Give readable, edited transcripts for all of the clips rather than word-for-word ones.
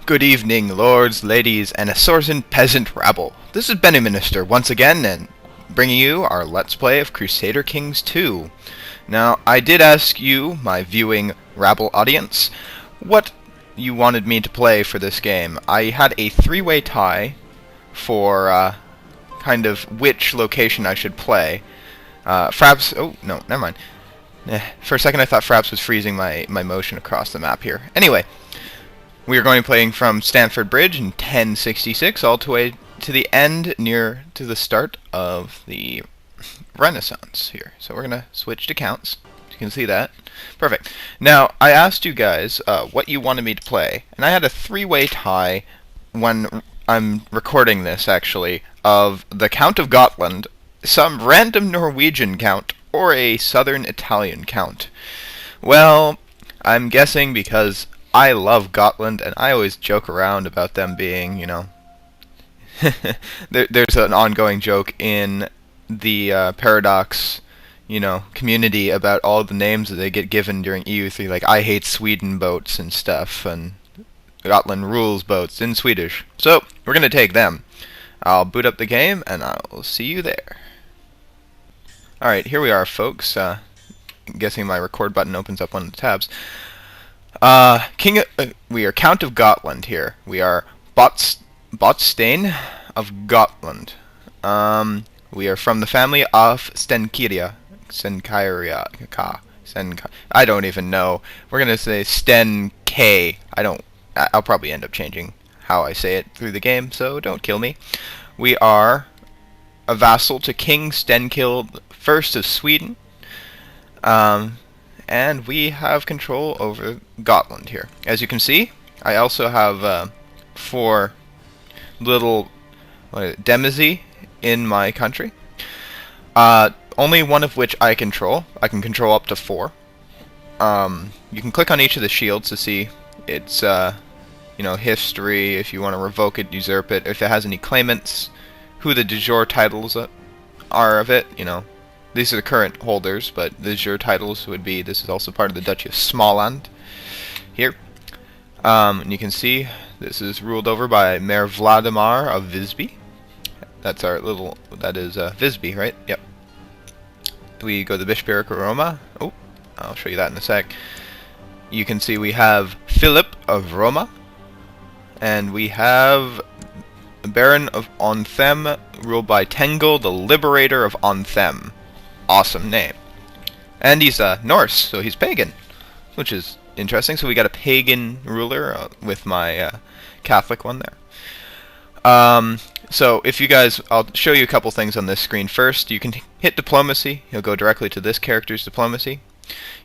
Good evening, lords, ladies, and assorted peasant rabble. This is Benny Minister once again, and bringing you our Let's Play of Crusader Kings 2. Now, I did ask you, my viewing rabble audience, what you wanted me to play for this game. I had a three-way tie for kind of which location I should play. Fraps... Oh, no, never mind. For a second I thought Fraps was freezing my motion across the map here. Anyway, we are going to be playing from Stamford Bridge in 1066 all the way to the end, near to the start of the Renaissance here. So we're going to switch to counts. You can see that. Perfect. Now, I asked you guys what you wanted me to play, and I had a three-way tie when I'm recording this, actually, of the Count of Gotland, some random Norwegian count, or a southern Italian count. Well, I'm guessing because I love Gotland, and I always joke around about them being, you know... there's an ongoing joke in the Paradox, you know, community about all the names that they get given during EU3, like I hate Sweden boats and stuff, and Gotland rules boats in Swedish. So, we're going to take them. I'll boot up the game, and I'll see you there. Alright, here we are, folks. I'm guessing my record button opens up one of the tabs. We are Count of Gotland here. We are Botstein of Gotland. We are from the family of Stenkiria. I don't even know. We're gonna say Sten-K. I'll probably end up changing how I say it through the game, so don't kill me. We are a vassal to King Stenkil I of Sweden. And we have control over Gotland here. As you can see, I also have 4 little demizi in my country. Only one of which I control. I can control up to 4. You can click on each of the shields to see its history, if you want to revoke it, usurp it, if it has any claimants, who the de jure titles are of it, you know. These are the current holders, but the de jure titles would be, this is also part of the Duchy of Småland here. And you can see this is ruled over by Mayor Vladimir of Visby. That's our little, that is Visby, right? Yep. We go to the Bishopric of Roma. Oh, I'll show you that in a sec. You can see we have Philip of Roma. And we have Baron of Onthem, ruled by Tengel, the Liberator of Onthem. Awesome name. And he's Norse, so he's pagan, which is interesting. So we got a pagan ruler with my Catholic one there. So if you guys, I'll show you a couple things on this screen. First, you can hit diplomacy. You'll go directly to this character's diplomacy.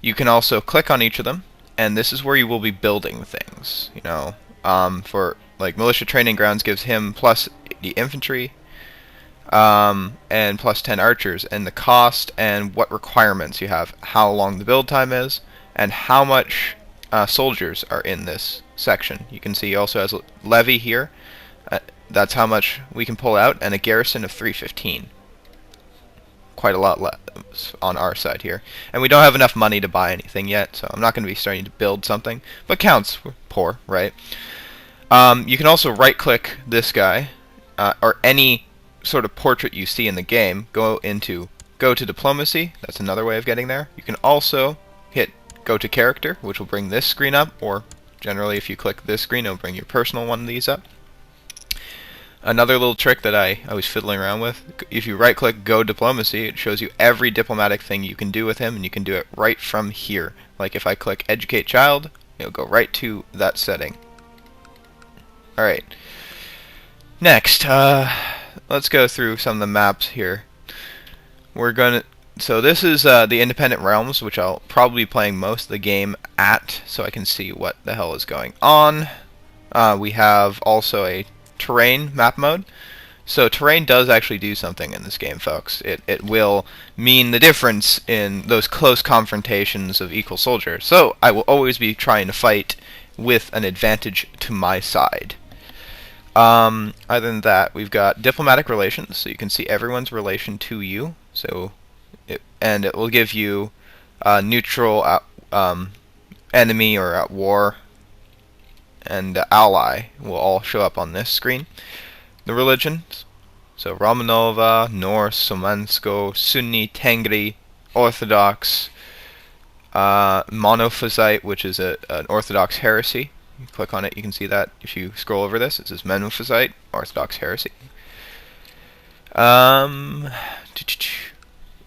You can also click on each of them, and this is where you will be building things. You know, for like militia training grounds gives him plus the infantry. And plus 10 archers, and the cost and what requirements you have, how long the build time is, and how much soldiers are in this section. You can see he also has a levy here. That's how much we can pull out, and a garrison of 315. Quite a lot less on our side here. And we don't have enough money to buy anything yet, so I'm not going to be starting to build something. But counts, we're poor, right? You can also right-click this guy, or any sort of portrait you see in the game, go to diplomacy. That's another way of getting there. You can also hit go to character, which will bring this screen up, or generally if you click this screen it'll bring your personal one of these up. Another little trick that I was fiddling around with, if you right click go diplomacy, it shows you every diplomatic thing you can do with him, and you can do it right from here. Like if I click educate child, it'll go right to that setting. Alright, next let's go through some of the maps here. So this is the Independent Realms, which I'll probably be playing most of the game at, so I can see what the hell is going on. We have also a terrain map mode. So terrain does actually do something in this game, folks. It will mean the difference in those close confrontations of equal soldiers. So I will always be trying to fight with an advantage to my side. Other than that, we've got diplomatic relations, so you can see everyone's relation to you. So, it will give you neutral, enemy or at war and ally will all show up on this screen. The religions, so Romanova, Norse, Somansko, Sunni, Tengri, Orthodox, Monophysite, which is an Orthodox heresy. You click on it, you can see that if you scroll over this. It says Monophysite, Orthodox heresy.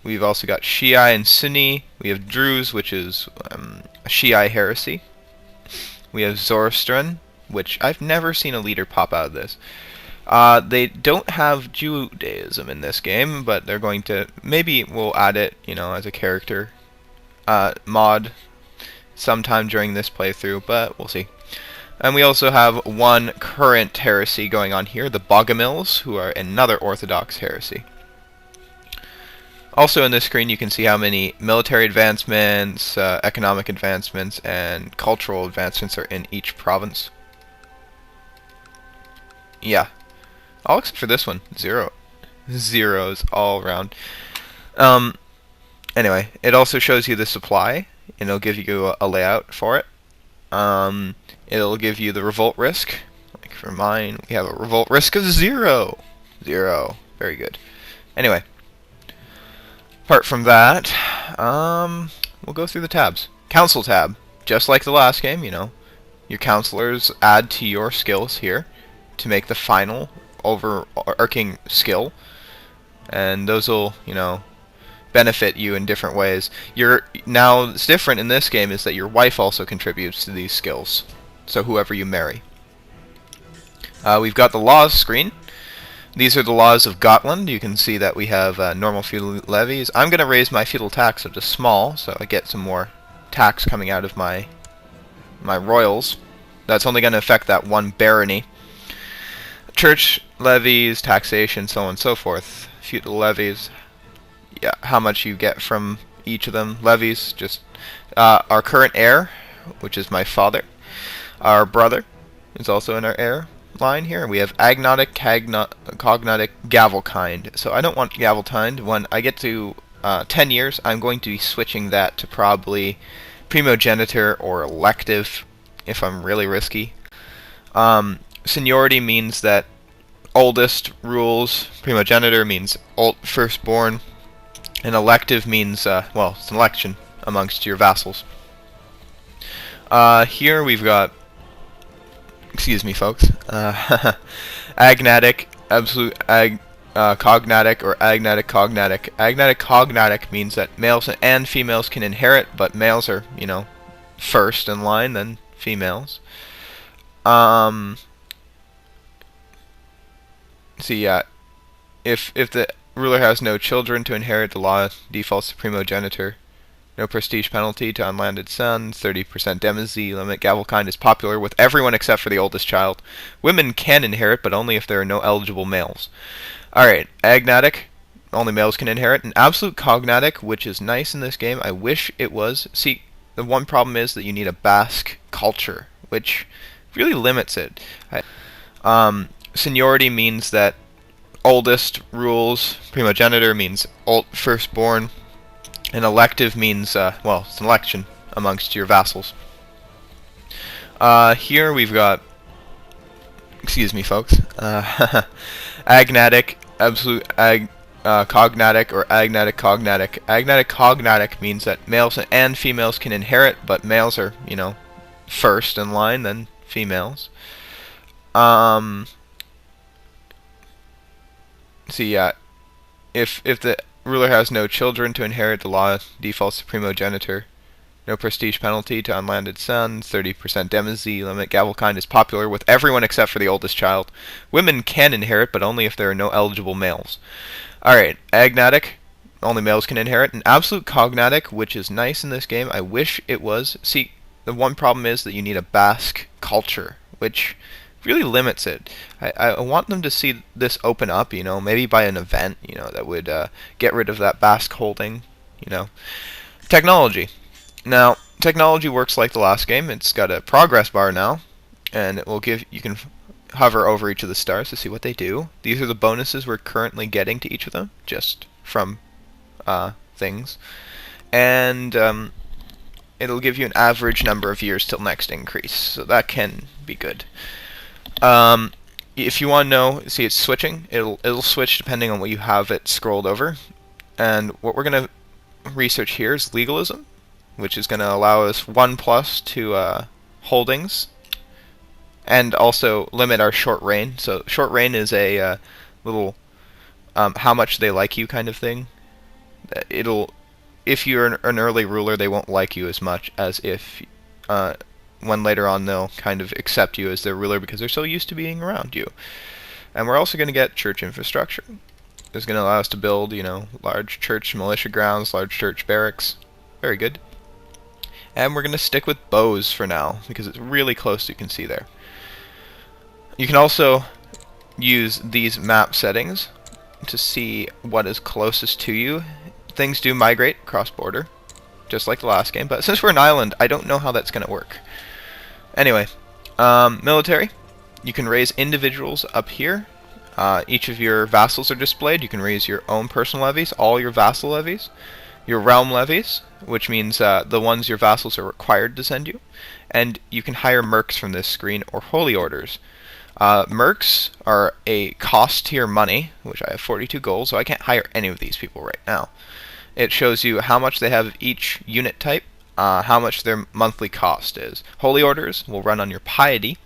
We've also got Shia and Sunni. We have Druze, which is a Shia heresy. We have Zoroastrian, which I've never seen a leader pop out of this. They don't have Judaism in this game, but they're going to, maybe we'll add it, as a character mod sometime during this playthrough, but we'll see. And we also have one current heresy going on here, the Bogomils, who are another Orthodox heresy. Also in this screen you can see how many military advancements, economic advancements, and cultural advancements are in each province. Yeah. All except for this one. 0. Zeros all around. Anyway, it also shows you the supply, and it'll give you a layout for it. It'll give you the revolt risk. Like for mine, we have a revolt risk of 0. 0. Very good. Anyway. Apart from that, we'll go through the tabs. Council tab. Just like the last game, your counselors add to your skills here to make the final overarching skill. And those will, benefit you in different ways. Now, it's different in this game is that your wife also contributes to these skills. So whoever you marry. We've got the laws screen. These are the laws of Gotland. You can see that we have normal feudal levies. I'm going to raise my feudal tax up to small, so I get some more tax coming out of my royals. That's only going to affect that one barony. Church levies, taxation, so on and so forth. Feudal levies, yeah, how much you get from each of them. Levies, just our current heir, which is my father. Our brother is also in our heir line here. We have agnotic, cognotic, gavelkind. So I don't want gavelkind. When I get to 10 years, I'm going to be switching that to probably primogeniture or elective, if I'm really risky. Seniority means that oldest rules. Primogeniture means firstborn. And elective means, well, it's an election amongst your vassals. Here we've got, excuse me folks, agnatic, absolute cognatic, or agnatic cognatic. Agnatic cognatic means that males and females can inherit, but males are, first in line, then females. If the ruler has no children to inherit, the law defaults to primogeniture. No prestige penalty to unlanded sons. 30% demazy limit. Gavelkind is popular with everyone except for the oldest child. Women can inherit, but only if there are no eligible males. Alright, agnatic. Only males can inherit. And absolute cognatic, which is nice in this game. I wish it was. See, the one problem is that you need a Basque culture, which really limits it. Seniority means that oldest rules. Primogeniture means firstborn. And elective means, well, it's an election amongst your vassals. Here we've got, excuse me folks, agnatic, absolute cognatic, or agnatic cognatic. Agnatic cognatic means that males and females can inherit, but males are, first in line, then females. If the ruler has no children to inherit, the law defaults to primogeniture. No prestige penalty to unlanded sons. 30% demazy limit. Gavelkind is popular with everyone except for the oldest child. Women can inherit, but only if there are no eligible males. Alright, agnatic. Only males can inherit. And absolute cognatic, which is nice in this game. I wish it was. See, the one problem is that you need a Basque culture, which really limits it. I want them to see this open up, maybe by an event, that would get rid of that Basque holding, Technology. Now, technology works like the last game. It's got a progress bar now, and it will you can hover over each of the stars to see what they do. These are the bonuses we're currently getting to each of them, just from things. And it'll give you an average number of years till next increase, so that can be good. If you want to know, see it's switching. It'll switch depending on what you have it scrolled over. And what we're going to research here is legalism, which is going to allow us 1+ to holdings, and also limit our short reign. So short reign is a little how much they like you kind of thing. If you're an early ruler, they won't like you as much as if when later on they'll kind of accept you as their ruler because they're so used to being around you. And we're also going to get church infrastructure. It's going to allow us to build, large church militia grounds, large church barracks. Very good. And we're going to stick with bows for now because it's really close, you can see there. You can also use these map settings to see what is closest to you. Things do migrate across border, just like the last game, but since we're an island, I don't know how that's going to work. Anyway, military. You can raise individuals up here. Each of your vassals are displayed. You can raise your own personal levies, all your vassal levies, your realm levies, which means the ones your vassals are required to send you, and you can hire mercs from this screen or holy orders. Mercs are a cost tier money, which I have 42 gold, so I can't hire any of these people right now. It shows you how much they have of each unit type, how much their monthly cost is. Holy orders will run on your piety,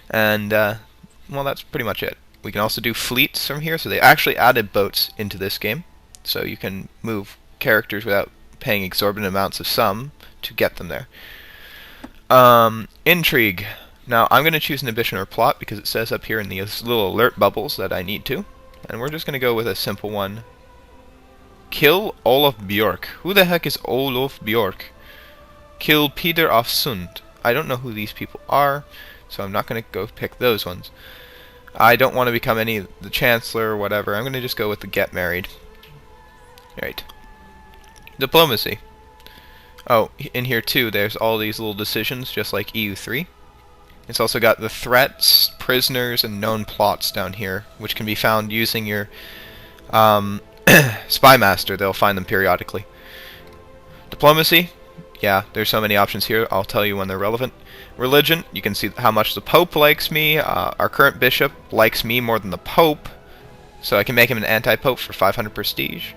and well, that's pretty much it. We can also do fleets from here, so they actually added boats into this game, so you can move characters without paying exorbitant amounts of sum to get them there. Intrigue. Now, I'm going to choose an ambition or plot because it says up here in these little alert bubbles that I need to. And we're just going to go with a simple one. Kill Olaf Bjork. Who the heck is Olaf Bjork? Kill Peter af Sund. I don't know who these people are, so I'm not going to go pick those ones. I don't want to become the Chancellor or whatever. I'm going to just go with the get married. Right. Diplomacy. Oh, in here too, there's all these little decisions, just like EU3. It's also got the threats, prisoners, and known plots down here, which can be found using your spy master. They'll find them periodically. Diplomacy, yeah, there's so many options here. I'll tell you when they're relevant. Religion, you can see how much the Pope likes me. Our current bishop likes me more than the Pope, so I can make him an anti-Pope for 500 prestige.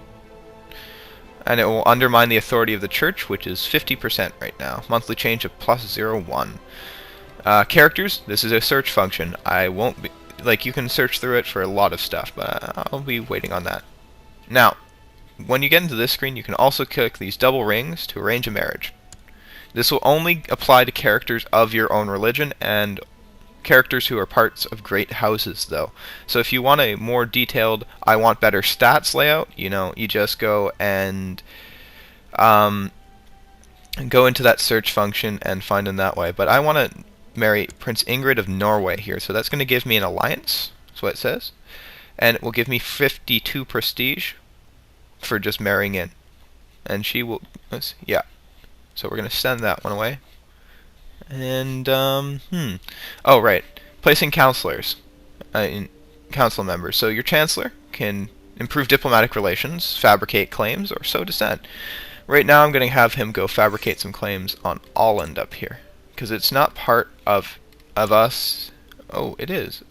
And it will undermine the authority of the church, which is 50% right now. Monthly change of +0.1. Characters, this is a search function. I won't be, you can search through it for a lot of stuff, but I'll be waiting on that. Now, when you get into this screen, you can also click these double rings to arrange a marriage. This will only apply to characters of your own religion and characters who are parts of great houses, though. So if you want a more detailed, I want better stats layout, you just go and go into that search function and find them that way. But I want to marry Prince Ingrid of Norway here, so that's going to give me an alliance, that's what it says, and it will give me 52 prestige for just marrying in, and she will, yeah, so we're going to send that one away. And oh right, placing counselors in council members. So your chancellor can improve diplomatic relations, fabricate claims, or sow dissent. Right now I'm going to have him go fabricate some claims on Åland up here, because it's not part of us. Oh, it is.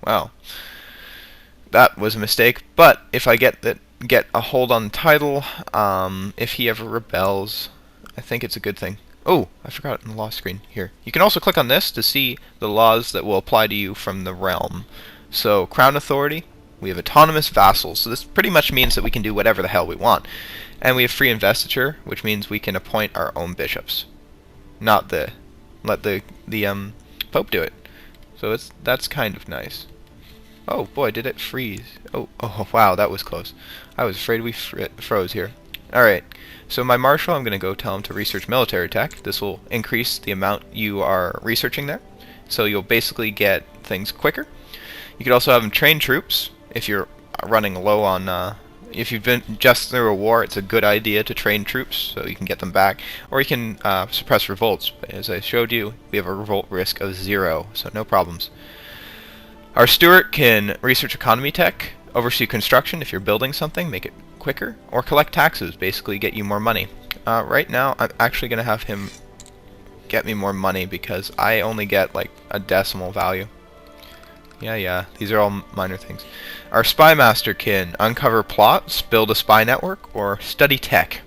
Wow. That was a mistake. But if I get a hold on the title, if he ever rebels, I think it's a good thing. Oh, I forgot it in the law screen here. You can also click on this to see the laws that will apply to you from the realm. So, Crown Authority, we have autonomous vassals, so this pretty much means that we can do whatever the hell we want. And we have free investiture, which means we can appoint our own bishops. Not let the Pope do it. So that's kind of nice. Oh boy, did it freeze. Oh wow, that was close. I was afraid we froze here. Alright, so my marshal, I'm going to go tell him to research military tech. This will increase the amount you are researching there. So you'll basically get things quicker. You could also have him train troops if you're running low on... if you've been just through a war, it's a good idea to train troops so you can get them back. Or you can suppress revolts. As I showed you, we have a revolt risk of 0, so no problems. Our steward can research economy tech, oversee construction if you're building something, make it quicker, or collect taxes, basically get you more money. Right now, I'm actually going to have him get me more money because I only get like a decimal value. Yeah, these are all minor things. Our spy master can uncover plots, build a spy network, or study tech.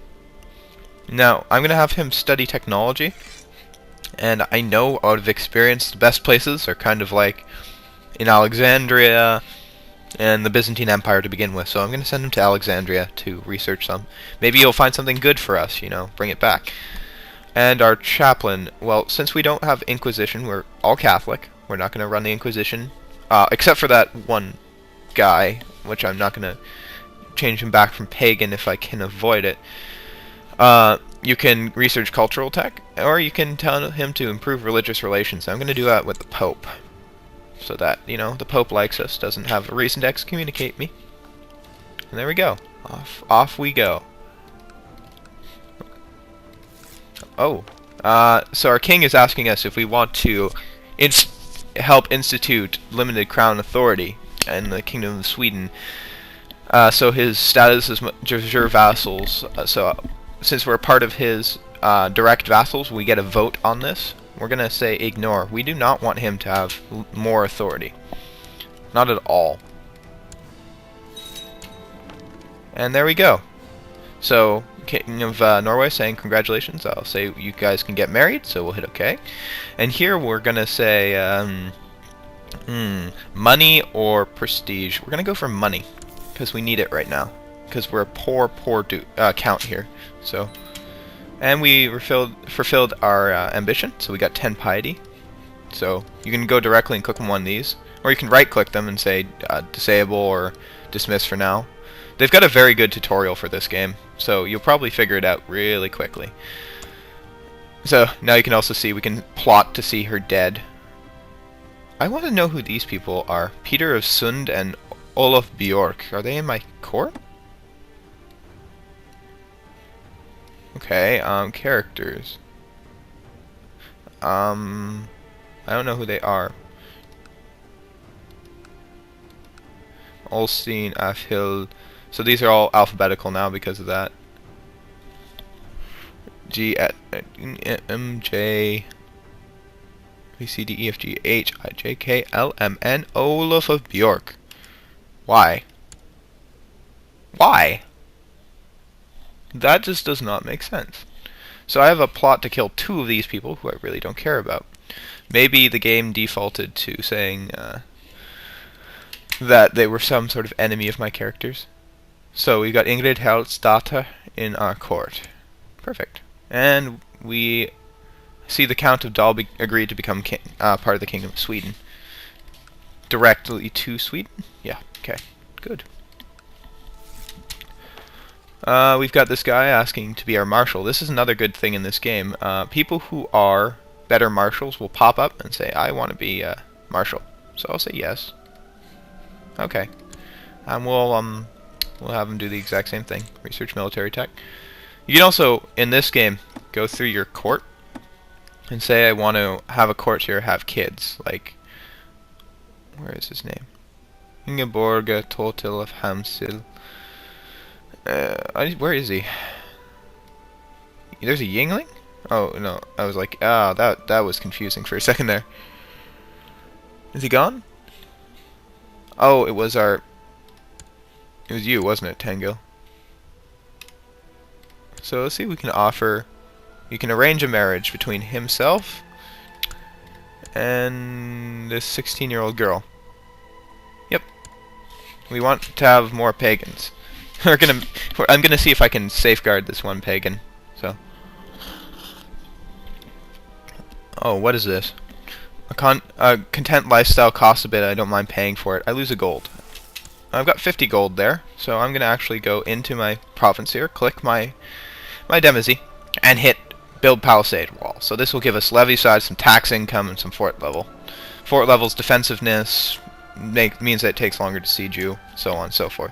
Now, I'm going to have him study technology, and I know out of experience the best places are kind of like in Alexandria and the Byzantine Empire to begin with, so I'm going to send him to Alexandria to research some. Maybe he'll find something good for us, you know, bring it back. And our chaplain, well, since we don't have Inquisition, we're all Catholic. We're not going to run the Inquisition, except for that one guy, which I'm not going to change him back from pagan if I can avoid it. You can research cultural tech, or you can tell him to improve religious relations. I'm going to do that with the Pope, so that, you know, the Pope likes us, doesn't have a reason to excommunicate me. And there we go. Off we go. Oh, so our king is asking us if we want to help institute limited crown authority in the Kingdom of Sweden. So his status is jure vassals. Since we're part of his direct vassals, we get a vote on this. We're going to say ignore. We do not want him to have more authority. Not at all. And there we go. So, King of Norway saying congratulations. I'll say you guys can get married, so we'll hit OK. And here we're going to say money or prestige. We're going to go for money, because we need it right now. Because we're a poor count here. So, and we fulfilled our ambition, so we got 10 piety. So you can go directly and click on one of these, or you can right-click them and say disable or dismiss for now. They've got a very good tutorial for this game, so you'll probably figure it out really quickly. So now you can also see we can plot to see her dead. I want to know who these people are. Peter of Sund and Olaf Bjork. Are they in my court? Okay, characters. I don't know who they are. Olstein, Afhild. So these are all alphabetical now because of that. G, M, J, B, C, D, E, F, G, H, I, J, K, L, M, N, Olaf of Bjork. Why? Why? That just does not make sense. So I have a plot to kill 2 of these people who I really don't care about. Maybe the game defaulted to saying that they were some sort of enemy of my characters. So we've got Ingrid Heldsdatter in our court. Perfect. And we see the Count of Dahl agreed to become part of the Kingdom of Sweden. Directly to Sweden? Yeah, okay, good. We've got this guy asking to be our marshal. This is another good thing in this game. People who are better marshals will pop up and say, I want to be marshal. So I'll say yes. Okay. And we'll have them do the exact same thing. Research military tech. You can also, in this game, go through your court and say I want to have a court here, have kids. Like, where is his name? Ingeborg Tortil of Hamsil. Where is he? There's a Yingling? Oh, no. I was like, that was confusing for a second there. Is he gone? Oh, it was you, wasn't it, Tango? So let's see if we can offer... You can arrange a marriage between himself and this 16-year-old girl. Yep. We want to have more pagans. I'm gonna see if I can safeguard this one pagan. So. Oh, what is this? A content lifestyle costs a bit. I don't mind paying for it. I lose a gold. I've got 50 gold there, so I'm gonna actually go into my province here, click my demesne, and hit build palisade wall. So this will give us levy size, some tax income, and some fort level. Fort level's defensiveness means that it takes longer to siege you, so on and so forth.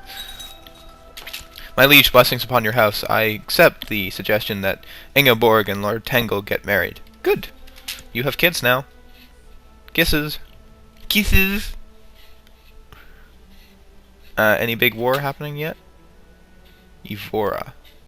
My liege, blessings upon your house. I accept the suggestion that Ingeborg and Lord Tengel get married. Good. You have kids now. Kisses. Kisses. Any big war happening yet? Evora.